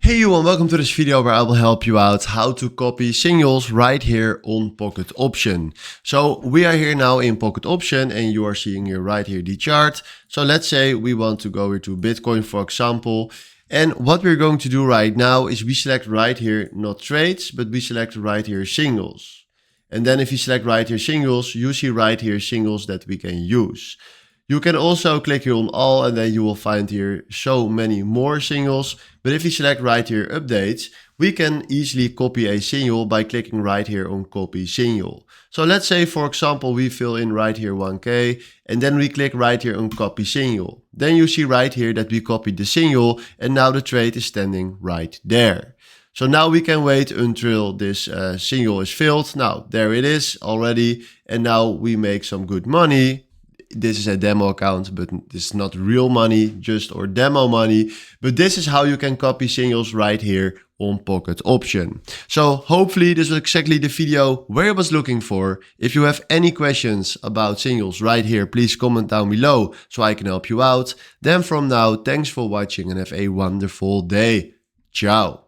Hey you and welcome to this video where I will help you out how to copy signals right here on Pocket Option. So we are here now in Pocket Option and you are seeing here right here the chart. So let's say we want to go here to Bitcoin, for example. And what we're going to do right now is we select right here, not trades, but we select right here signals. And then if you select right here signals, you see right here signals that we can use. You can also click here on all and then you will find here so many more signals. But if you select right here updates, we can easily copy a signal by clicking right here on copy signal. So let's say, for example, we fill in right here 1K and then we click right here on copy signal. Then you see right here that we copied the signal and now the trade is standing right there. So now we can wait until this signal is filled. Now there it is already. And now we make some good money. This is a demo account, but this is not real money, just or demo money. But this is how you can copy signals right here on Pocket Option. So hopefully this was exactly the video where I was looking for. If you have any questions about signals right here, please comment down below so I can help you out. Then from now, thanks for watching and have a wonderful day. Ciao.